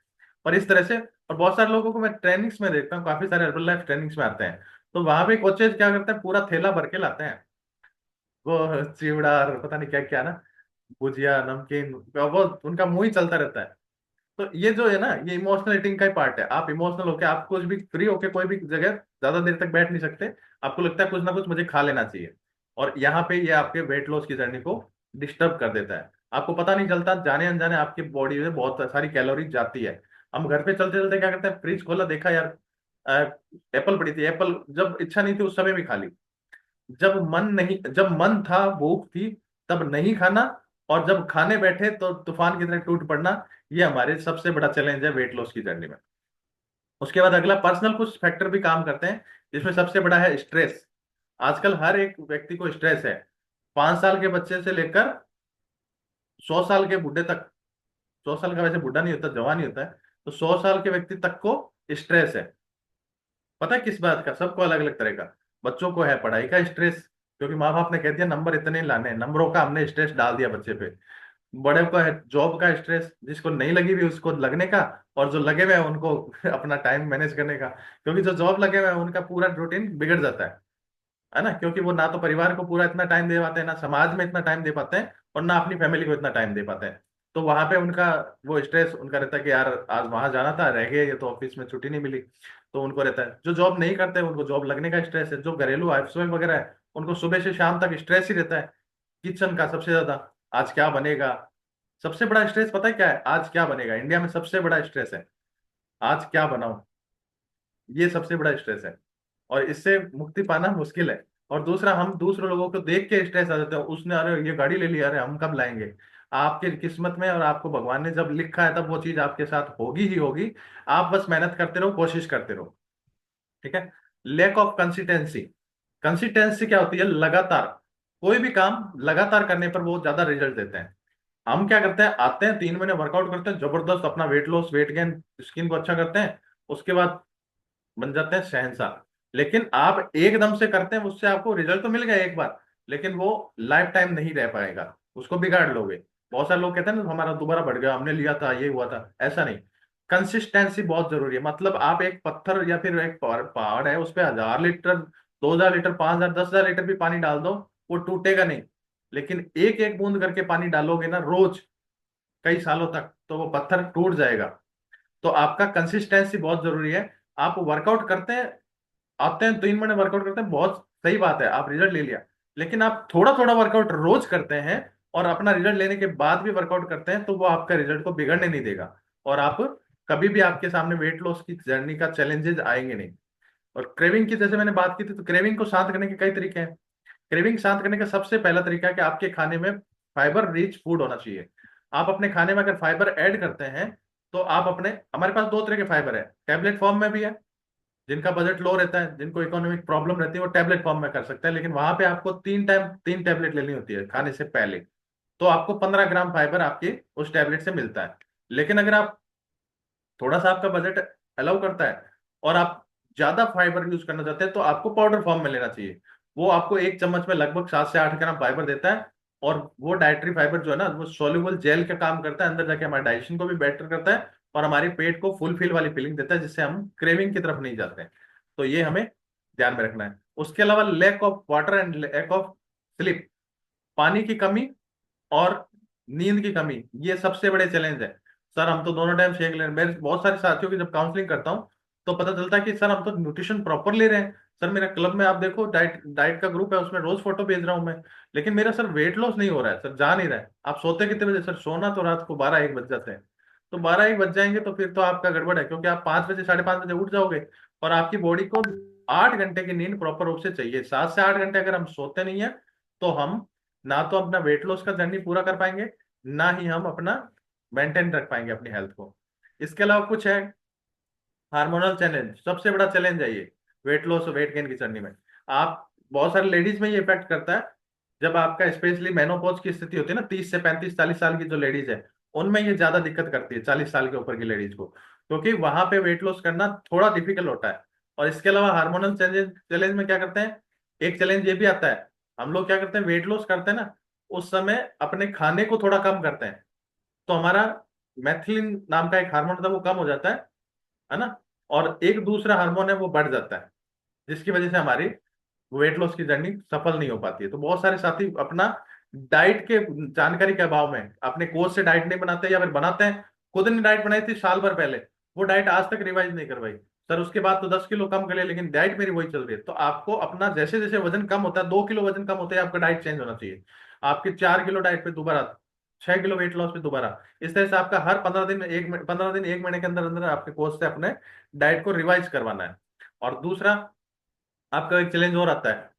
S2: और इस तरह से, और बहुत सारे लोगों को मैं ट्रेनिंग्स में देखता हूँ, काफी सारे अर्बन लाइफ ट्रेनिंग्स में आते हैं, तो वहां पे कोचेज क्या करते हैं, पूरा थैला भर के लाते हैं, वो चिवड़ा और पता नहीं क्या क्या ना, भुजिया, नमकीन, वो उनका मुंह ही चलता रहता है। तो ये जो है ना, ये इमोशनल ईटिंग का ही पार्ट है। आप इमोशनल होके, आप कुछ भी फ्री होके कोई भी जगह ज्यादा देर तक बैठ नहीं सकते, आपको लगता है कुछ ना कुछ मुझे खा लेना चाहिए, और यहाँ पे ये आपके वेट लॉस की जर्नी को डिस्टर्ब कर देता है। आपको पता नहीं चलता, जाने अनजाने आपकी बॉडी में बहुत सारी कैलोरी जाती है। हम घर पे चलते चलते क्या करते हैं, फ्रिज खोला, देखा यार एप्पल पड़ी थी, एप्पल जब इच्छा नहीं थी उस समय भी खा ली। जब मन नहीं, जब मन था, भूख थी, तब नहीं खाना, और जब खाने बैठे तो तूफान की तरह टूट पड़ना। ये हमारे सबसे बड़ा चैलेंज है वेट लॉस की जर्नी में। उसके बाद अगला, पर्सनल कुछ फैक्टर भी काम करते हैं, जिसमें सबसे बड़ा है स्ट्रेस। आजकल हर एक व्यक्ति को स्ट्रेस है, 5 साल के बच्चे से लेकर 100 साल के बूढ़े तक। 100 साल का वैसे बूढ़ा नहीं होता, जवान ही होता है। तो 100 साल के व्यक्ति तक को स्ट्रेस है। पता है किस बात का? सबको अलग अलग तरह का। बच्चों को है पढ़ाई का स्ट्रेस, क्योंकि माँ बाप ने कह दिया नंबर इतने ही लाने हैं, नंबरों का हमने स्ट्रेस डाल दिया बच्चे पे। बड़े को है जॉब का स्ट्रेस, जिसको नहीं लगी हुई उसको लगने का, और जो लगे हुए हैं उनको अपना टाइम मैनेज करने का। क्योंकि जो जॉब लगे हुए हैं उनका पूरा रूटीन बिगड़ जाता है ना, क्योंकि वो ना तो परिवार को पूरा इतना टाइम दे पाते हैं, ना समाज में इतना टाइम दे पाते हैं, और ना अपनी फैमिली को इतना टाइम दे पाते हैं। तो वहां पे उनका वो स्ट्रेस उनका रहता है कि यार आज वहां जाना था, रह गए, ये तो ऑफिस में छुट्टी नहीं मिली। तो उनको रहता है, जो जॉब नहीं करते उनको जॉब लगने का स्ट्रेस है, जो घरेलू हाउसवाइफ वगैरह है उनको सुबह से शाम तक स्ट्रेस ही रहता है, किचन का सबसे ज्यादा। आज क्या बनेगा, सबसे बड़ा स्ट्रेस पता है क्या है? आज क्या बनेगा, इंडिया में सबसे बड़ा स्ट्रेस है, आज क्या बनाऊं, ये सबसे बड़ा स्ट्रेस है। और इससे मुक्ति पाना मुश्किल है। और दूसरा, हम दूसरे लोगों को देख के स्ट्रेस आ जाते हैं, उसने अरे ये गाड़ी ले लिया, अरे हम कब लाएंगे। आपके किस्मत में और आपको भगवान ने जब लिखा है तब वो चीज आपके साथ होगी ही होगी। आप बस मेहनत करते रहो, कोशिश करते रहो। ठीक है। Lack of consistency. कंसिस्टेंसी क्या होती है? लगातार, कोई भी काम लगातार करने पर वो ज्यादा रिजल्ट देते हैं। हम क्या करते हैं, आते हैं 3 महीने वर्कआउट करते हैं, जबरदस्त अपना weight loss, weight gain, skin को अच्छा करते हैं, उसके बाद बन जाते हैं शहंशाह। लेकिन आप एकदम से करते हैं, उससे आपको रिजल्ट तो मिल गया एक बार, लेकिन वो लाइफ टाइम नहीं रह पाएगा, उसको बिगाड़ लोगे। बहुत सारे लोग कहते हैं ना हमारा दोबारा बढ़ गया, हमने लिया था, ये हुआ था, ऐसा नहीं। कंसिस्टेंसी बहुत जरूरी है। मतलब आप एक पत्थर या फिर एक पहाड़ है, उस पर 1000 लीटर, 2000 लीटर, 5000, 10,000 लीटर भी पानी डाल दो, वो टूटेगा नहीं। लेकिन एक एक बूंद करके पानी डालोगे ना रोज, कई सालों तक, तो वो पत्थर टूट जाएगा। तो आपका कंसिस्टेंसी बहुत जरूरी है। आप वर्कआउट करते हैं, आते हैं 3 महीने वर्कआउट करते हैं, बहुत सही बात है, आप रिजल्ट ले लिया। लेकिन आप थोड़ा थोड़ा वर्कआउट रोज करते हैं, और अपना रिजल्ट लेने के बाद भी वर्कआउट करते हैं, तो वो आपका रिजल्ट को बिगड़ने नहीं देगा। और आप कभी भी, आपके सामने वेट लॉस की जर्नी का चैलेंजेस आएंगे नहीं। और क्रेविंग की जैसे मैंने बात की थी, तो क्रेविंग को शांत करने के कई तरीके हैं। क्रेविंग शांत करने का सबसे पहला तरीका है कि आपके खाने में फाइबर रिच फूड होना चाहिए। आप अपने खाने में अगर फाइबर ऐड करते हैं, तो आप अपने, हमारे पास 2 तरह के फाइबर है, टैबलेट फॉर्म में भी है, जिनका बजट लो रहता है, जिनको इकोनॉमिक प्रॉब्लम रहती है, वो टैबलेट फॉर्म में कर सकते हैं, लेकिन वहां पे आपको 3 टैबलेट लेनी होती है खाने से पहले। तो आपको 15 ग्राम फाइबर आपके उस टैबलेट से मिलता है। लेकिन अगर आप, थोड़ा सा आपका बजट अलाउ करता है, और आप ज्यादा फाइबर यूज करना चाहते हैं, तो आपको पाउडर फॉर्म में लेना चाहिए। वो आपको एक चम्मच में लगभग 7 से 8 ग्राम फाइबर देता है। और वो डाइटरी फाइबर जो है ना, वो सोल्यूबल जेल का काम करता है, अंदर जाके हमारे डाइजेशन को भी बेटर करता है, और हमारे पेट को फुल फिल वाली फीलिंग देता है, जिससे हम क्रेविंग की तरफ नहीं जाते हैं। तो ये हमें ध्यान में रखना है। उसके अलावा lack of water and lack of sleep, पानी की कमी और नींद की कमी, ये सबसे बड़े चैलेंज है। सर हम तो दोनों टाइम शेक ले रहे हैं। मैं बहुत सारे साथियों की जब काउंसलिंग करता हूँ, तो पता चलता है कि सर हम तो न्यूट्रिशन प्रॉपर ले रहे हैं, सर मेरा क्लब में आप देखो डाइट डाइट का ग्रुप है, उसमें रोज फोटो भेज रहा हूँ मैं, लेकिन मेरा सर वेट लॉस नहीं हो रहा है, सर जा नहीं रहा है। आप सोते कितने बजे? सर सोना तो रात को 12-1 बज जाते हैं। तो 12-1 बज जाएंगे तो फिर तो आपका गड़बड़ है, क्योंकि आप 5 बजे 5:30 बजे उठ जाओगे और आपकी बॉडी को 8 घंटे की नींद प्रॉपर रूप से चाहिए। 7 से 8 घंटे अगर हम सोते नहीं है तो हम ना तो अपना वेट लॉस का जर्नी पूरा कर पाएंगे, ना ही हम अपना मेंटेन रख पाएंगे अपनी हेल्थ को। इसके अलावा कुछ है, हार्मोनल चैलेंज सबसे बड़ा चैलेंज है ये वेट लॉस और वेट गेन की जर्नी में। आप बहुत सारे लेडीज में ये इफेक्ट करता है। जब आपका स्पेशली मेनोपॉज की स्थिति होती है ना, 30 से 35 40 साल की जो लेडीज है, उनमें ये ज्यादा दिक्कत करती है 40 साल के ऊपर की लेडीज को, क्योंकि वहां पे वेट लॉस करना थोड़ा डिफिकल्ट होता है। और इसके अलावा हार्मोनल चैलेंज चैलेंज में क्या करते हैं, एक चैलेंज ये भी आता है, हम लोग क्या करते हैं वेट लॉस करते हैं ना, उस समय अपने खाने को थोड़ा कम करते हैं, तो हमारा मैथिलिन नाम का एक हार्मोन था वो कम हो जाता है ना, और एक दूसरा हार्मोन है वो बढ़ जाता है, जिसकी वजह से हमारी वेट लॉस की जर्नी सफल नहीं हो पाती है। तो बहुत सारे साथी अपना डाइट के जानकारी के अभाव में अपने कोच से डाइट नहीं बनाते, या फिर बनाते हैं, खुद ने डाइट बनाई थी साल भर पहले, वो डाइट आज तक रिवाइज नहीं करवाई, सर उसके बाद तो 10 किलो कम कर लिया लेकिन डाइट मेरी वही चल रही है। तो आपको अपना जैसे जैसे वजन कम होता है, 2 किलो वजन कम होता है, आपका डाइट चेंज होना चाहिए। आपके 4 किलो डाइट पे दोबारा, 6 किलो वेट लॉस पे दोबारा, इस तरह से आपका हर 15 दिन 15 दिन 1 महीने के अंदर अंदर आपके कोच से अपने डाइट को रिवाइज करवाना है। और दूसरा आपका एक चैलेंज और आता है,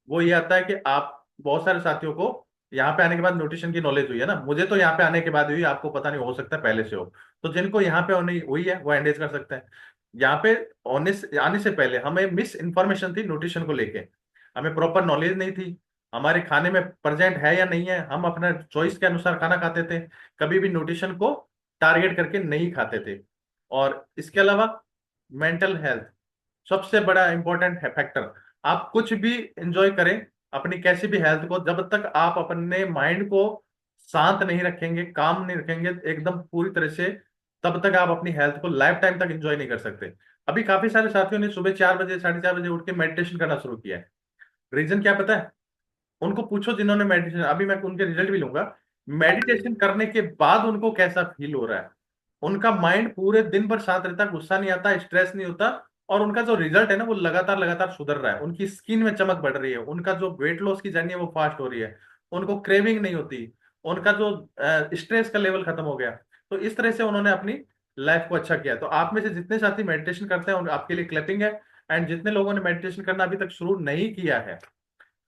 S2: वो ये आता है कि आप, बहुत सारे साथियों को यहाँ पे आने के बाद न्यूट्रिशन की नॉलेज हुई है ना, मुझे तो यहाँ पे आने के बाद हुई, आपको पता नहीं, हो सकता है पहले से हो। तो जिनको यहाँ पे होने हुई है वो एंगेज कर सकते हैं। यहाँ पे आने से पहले हमें मिस इन्फॉर्मेशन थी न्यूट्रिशन को लेके, हमें प्रॉपर नॉलेज नहीं थी, हमारे खाने में प्रेजेंट है या नहीं है, हम अपना चॉइस के अनुसार खाना खाते थे, कभी भी न्यूट्रिशन को टारगेट करके नहीं खाते थे। और इसके अलावा मेंटल हेल्थ सबसे बड़ा इंपॉर्टेंट है फैक्टर। आप कुछ भी एंजॉय करें अपनी कैसी भी हेल्थ को, जब तक आप अपने माइंड को शांत नहीं रखेंगे, काम नहीं रखेंगे एकदम पूरी तरह से, तब तक आप अपनी हेल्थ को लाइफ टाइम तक एंजॉय नहीं कर सकते। अभी काफी सारे साथियों ने सुबह 4 बजे 4:30 बजे उठ के मेडिटेशन करना शुरू किया है। रीजन क्या पता है, उनको पूछो जिन्होंने मेडिटेशन, अभी मैं उनके रिजल्ट भी लूंगा, मेडिटेशन करने के बाद उनको कैसा फील हो रहा है। उनका माइंड पूरे दिन भर शांत रहता है, गुस्सा नहीं आता, स्ट्रेस नहीं होता, और उनका जो रिजल्ट है ना वो लगातार लगातार सुधर रहा है, उनकी स्किन में चमक बढ़ रही है, उनका जो वेट लॉस की जर्नी है वो फास्ट हो रही है, उनको क्रेविंग नहीं होती, उनका जो स्ट्रेस का लेवल खत्म हो गया। तो इस तरह से उन्होंने अपनी लाइफ को अच्छा किया। तो आप में से जितने साथी मेडिटेशन करते हैं आपके लिए क्लैपिंग है। एंड जितने लोगों ने मेडिटेशन करना अभी तक शुरू नहीं किया है,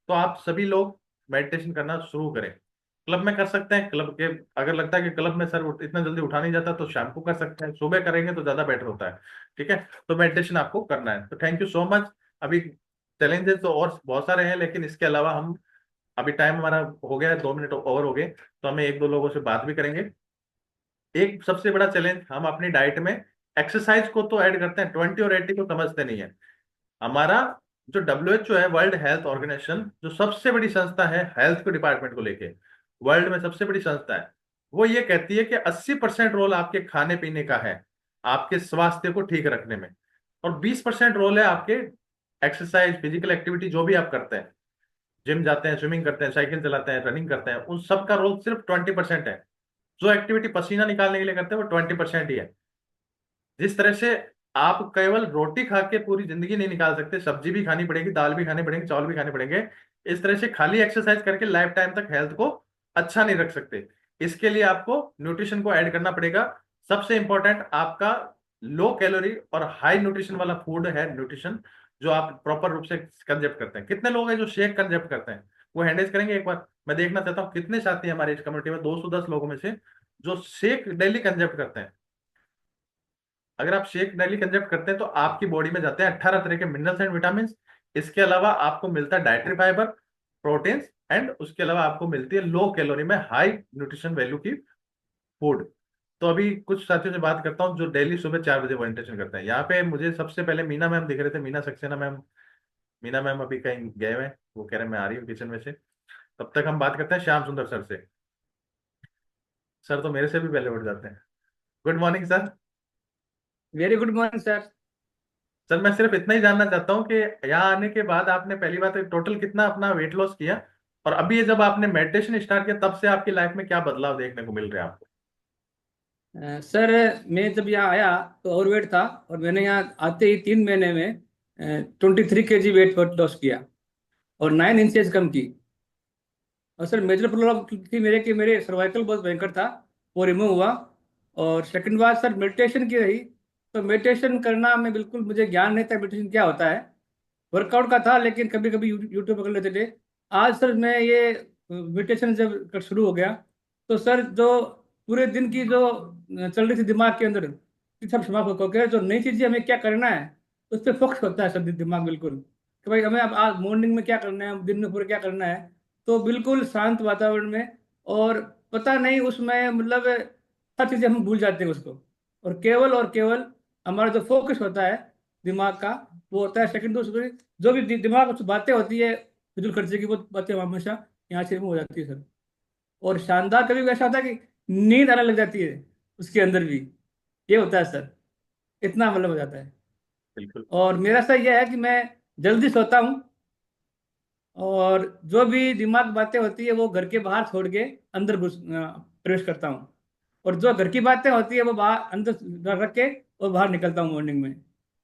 S2: तो आप सभी लोग मेडिटेशन करना शुरू करें। क्लब में कर सकते हैं, क्लब के अगर लगता है कि क्लब में सर इतना जल्दी उठा नहीं जाता तो शाम को कर सकते हैं, सुबह करेंगे तो ज्यादा बेटर होता है। ठीक है, तो मेडिटेशन आपको करना है। तो थैंक यू सो मच। अभी चैलेंजेस तो और बहुत सारे हैं, लेकिन इसके अलावा हम, अभी टाइम हमारा हो गया है, 2 मिनट ओवर हो गए, तो हमें एक दो लोगों से बात भी करेंगे। एक सबसे बड़ा चैलेंज, हम अपनी डाइट में एक्सरसाइज को तो ऐड करते हैं, 20 और 80 को समझते नहीं है। हमारा जो WHO है, वर्ल्ड हेल्थ ऑर्गेनाइजेशन, जो सबसे बड़ी संस्था है हेल्थ के डिपार्टमेंट को लेके, वर्ल्ड में सबसे बड़ी संस्था है, वो ये कहती है कि 80% रोल आपके खाने पीने का है आपके स्वास्थ्य को ठीक रखने में, और 20% रोल है आपके एक्सरसाइज फिजिकल एक्टिविटी जो भी आप करते हैं, जिम जाते हैं, स्विमिंग करते हैं, साइकिल चलाते हैं, रनिंग करते हैं, उन सब का रोल सिर्फ 20% है। जो एक्टिविटी पसीना निकालने के लिए करते हैं वो 20% ही है। जिस तरह से आप केवल रोटी खा के पूरी जिंदगी नहीं निकाल सकते, सब्जी भी खानी पड़ेगी, दाल भी खानी पड़ेगी, चावल भी खाने पड़ेंगे, इस तरह से खाली एक्सरसाइज करके लाइफ टाइम तक हेल्थ को अच्छा नहीं रख सकते। इसके लिए आपको न्यूट्रिशन को ऐड करना पड़ेगा। सबसे इंपॉर्टेंट आपका लो कैलोरी और हाई न्यूट्रिशन वाला फूड है न्यूट्रिशन, जो आप प्रॉपर रूप से कंजेप्ट करते हैं। कितने लोग हैं जो शेक कंजेप्ट करते हैं, वो हैंडल करेंगे एक बार, मैं देखना चाहता हूँ कितने साथी हैं हमारे इस कम्युनिटी में, 210 लोगों में से जो शेक डेली कंजेप्ट करते हैं। अगर आप शेक डेली कंज्यूम करते हैं तो आपकी बॉडी में जाते हैं 18 तरह के मिनरल्स एंड विटामिन। इसके अलावा आपको मिलता है डाइटरी फाइबर, प्रोटीन्स, एंड उसके अलावा आपको मिलती है लो कैलोरी में हाई न्यूट्रिशन वैल्यू की फूड। तो अभी कुछ साथियों से बात करता हूँ जो डेली सुबह 4 बजे मेडिटेशन करते हैं। यहाँ पे मुझे सबसे पहले मीना मैम दिख रहे थे, मीना सक्सेना मैम। मीना मैम अभी कहीं गए हुए हैं, वो कह रहे हैं मैं आ रही हूँ किचन में से। तब तक हम बात करते हैं श्याम सुंदर सर से। सर तो मेरे से भी पहले उठ जाते हैं। Good morning sir.
S3: Very good morning sir.
S2: Sir मैं सिर्फ इतना ही जानना चाहता हूँ कि यहाँ आने के बाद आपने पहली बात टोटल कितना अपना वेट लॉस किया, और अभी ये जब आपने मेडिटेशन स्टार्ट किया तब से आपकी लाइफ में क्या बदलाव देखने को मिल रहे हैं आपको।
S3: सर मैं जब यहाँ आया तो ओवरवेट था, और मैंने यहाँ आते ही 3 महीने में 23 kg वेट लॉस किया और 9 इंचेस कम की। और सर मेजर प्रॉब्लम थी मेरे कि मेरे सर्वाइकल बहुत भयंकर था, वो रिमूव हुआ। और सेकंड बात सर मेडिटेशन की रही, तो मेडिटेशन करना में बिल्कुल मुझे ज्ञान नहीं था मेडिटेशन क्या होता है। वर्कआउट का था लेकिन कभी कभी यूट्यूब पकड़ लेते थे। आज सर मैं ये मेडिटेशन जब शुरू हो गया तो सर जो पूरे दिन की जो चल रही थी दिमाग के अंदर सब समाप्त होकर जो नई चीजें हमें क्या करना है उस पर फोकस होता है सर दिमाग बिल्कुल, कि भाई हमें अब आज मॉर्निंग में क्या करना है, दिन में पूरे क्या करना है। तो बिल्कुल शांत वातावरण में, और पता नहीं उसमें मतलब हर चीजें हम भूल जाते हैं उसको, और केवल हमारा जो फोकस होता है दिमाग का वो होता है सेकंड दूसरे, जो भी दिमाग में बातें होती है फिजूल खर्चे की वो बातें हमेशा यहाँ से हो जाती है सर। और शानदार कभी वैसा होता है कि नींद आने लग जाती है उसके अंदर भी, ये होता है सर, इतना मतलब हो जाता है।
S2: बिल्कुल।
S3: और मेरा सर यह है कि मैं जल्दी सोता हूँ, और जो भी दिमाग बातें होती है वो घर के बाहर छोड़ के अंदर प्रवेश करता हूँ, और जो घर की बातें होती है वो बाहर अंदर रख के और बाहर निकलता हूँ मॉर्निंग में।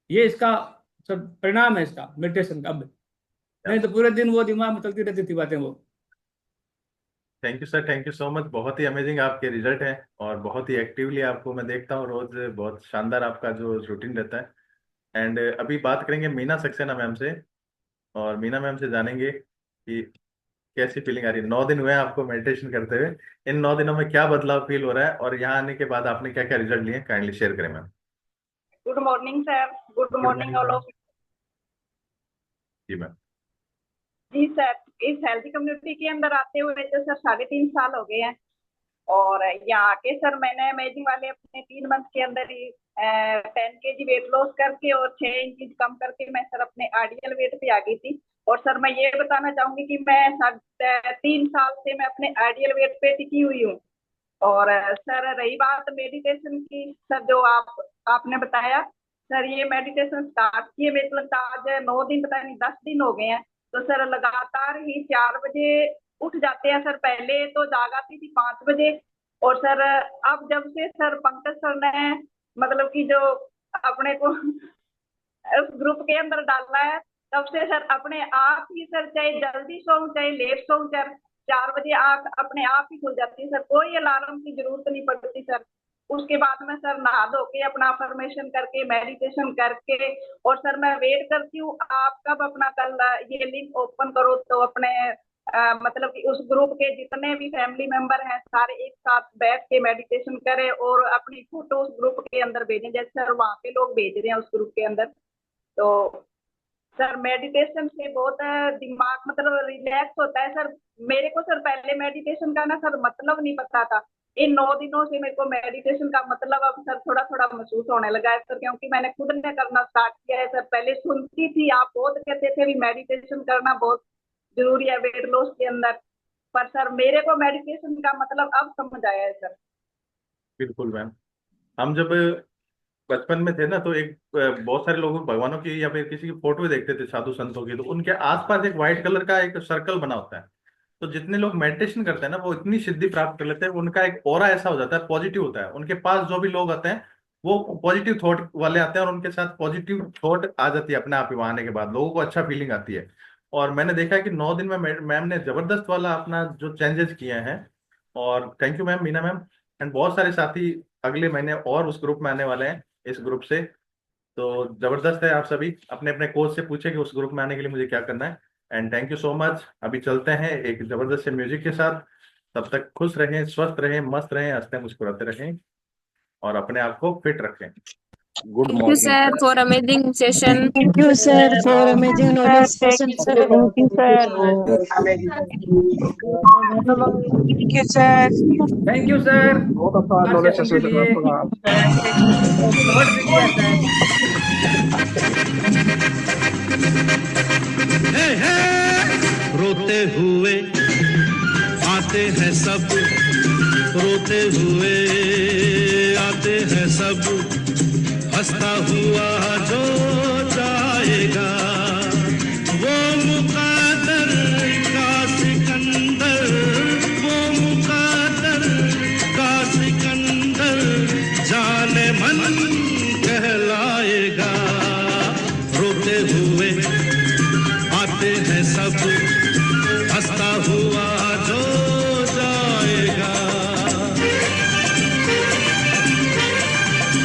S3: ये इसका सब परिणाम है इसका मेडिटेशन का। अब नहीं तो पूरे दिन वो दिमाग में चलती रहती थी बातें वो।
S2: Thank you sir, thank you so much. बहुत ही अमेजिंग आपके रिजल्ट हैं और बहुत ही एक्टिवली आपको मैं देखता हूँ रोज। बहुत शानदार आपका जो रूटीन रहता है। एंड अभी बात करेंगे मीना सक्सेना मैम से, और मीना मैम से जानेंगे कि कैसी फीलिंग आ रही है। 9 दिन हुए हैं आपको मेडिटेशन करते हुए, इन 9 दिनों में क्या बदलाव फील हो रहा है और यहाँ आने के बाद आपने क्या क्या रिजल्ट लिए, काइंडली शेयर करें ma'am.
S1: Good morning sir. Good
S2: good
S1: morning
S2: morning
S1: all
S2: ma'am.
S1: Off.
S2: जी मैम।
S1: जी सर, इस हेल्थी कम्युनिटी के अंदर आते हुए तो सर 3.5 साल हो गए हैं। और यहाँ आके सर मैंने अमेजिंग वाले अपने 3 मंथ के अंदर ही 10 kg वेट लॉस करके और 6 इंच कम करके मैं सर अपने आइडियल वेट पे आ गई थी। और सर मैं ये बताना चाहूंगी कि मैं 3 साल से मैं अपने आइडियल वेट पे टिकी हुई हूँ। और सर रही बात मेडिटेशन की, सर जो आपने बताया, सर ये मेडिटेशन स्टार्ट किए मेरे को लगता है आज 9 दिन पता नहीं 10 दिन हो गए हैं। तो सर लगातार ही 4 बजे उठ जाते हैं सर। पहले तो जाग आती थी 5 बजे। और सर अब जब से सर पंकज सर ने मतलब कि जो अपने को उस ग्रुप के अंदर डालना है, तब से सर अपने आप ही सर चाहे जल्दी सोऊं चाहे लेट सोऊं सर 4 बजे आंख अपने आप ही खुल जाती है सर। कोई अलार्म की जरूरत नहीं पड़ती सर। उसके बाद में सर नहा धो के अपना अफर्मेशन करके मेडिटेशन करके, और सर मैं वेट करती हूँ आप कब अपना कल ये लिंक ओपन करो तो अपने मतलब कि उस ग्रुप के जितने भी फैमिली मेंबर हैं सारे एक साथ बैठ के मेडिटेशन करें और अपनी फोटो उस ग्रुप के अंदर भेजें, जैसे सर वहाँ पे लोग भेज रहे हैं उस ग्रुप के अंदर। तो सर मेडिटेशन से बहुत दिमाग मतलब रिलैक्स होता है सर। मेरे को सर पहले मेडिटेशन का ना सर मतलब नहीं पता था। इन 9 दिनों से मेरे को मेडिटेशन का मतलब अब सर थोड़ा थोड़ा महसूस होने लगा है सर, क्योंकि मैंने खुद ने करना स्टार्ट किया है सर। पहले सुनती थी, आप बहुत कहते थे भी मेडिटेशन करना बहुत जरूरी है वेट लॉस के अंदर, पर सर मेरे को मेडिटेशन का मतलब अब समझ आया है सर।
S2: बिल्कुल मैम। हम जब बचपन में थे ना तो एक बहुत सारे लोगों भगवानों की या फिर किसी की फोटो देखते थे साधु संतों की, तो उनके आसपास एक व्हाइट कलर का एक सर्कल बना होता है। तो जितने लोग मेडिटेशन करते हैं ना वो इतनी सिद्धि प्राप्त कर लेते हैं, उनका एक ऑरा ऐसा हो जाता है, पॉजिटिव होता है। उनके पास जो भी लोग आते हैं वो पॉजिटिव थॉट वाले आते हैं, और उनके साथ पॉजिटिव थॉट आ जाती है अपने आप ही। वहां आने के बाद लोगों को अच्छा फीलिंग आती है। और मैंने देखा है कि 9 दिन में मैम ने जबरदस्त वाला अपना जो चेंजेस किए हैं। और thank you ma'am, Meena ma'am. And बहुत सारे साथी अगले महीने और उस ग्रुप में आने वाले हैं इस ग्रुप से। तो जबरदस्त है। आप सभी अपने अपने कोच से पूछे कि उस ग्रुप में आने के लिए मुझे क्या करना है। And thank you so much. अभी चलते हैं एक जबरदस्त से म्यूजिक के साथ। तब तक खुश रहें, स्वस्थ रहें, मस्त रहें, हंसते मुस्कुराते रहें और अपने आप को फिट रखें। Good
S4: Thank you,
S2: morning.
S4: sir, for amazing session.
S5: Thank you, sir, for amazing knowledge session, sir.
S6: Thank you, sir. Thank you, sir.
S3: Thank you sir
S7: बहुत अच्छा
S3: हर
S7: नॉलेज
S3: सेशन के
S7: सेशन
S3: लिए।
S7: आपका।
S3: नोट भी किया सर।
S8: रोते हुए आते हैं सब, रोते हुए आते हैं सब, हंसता हुआ जो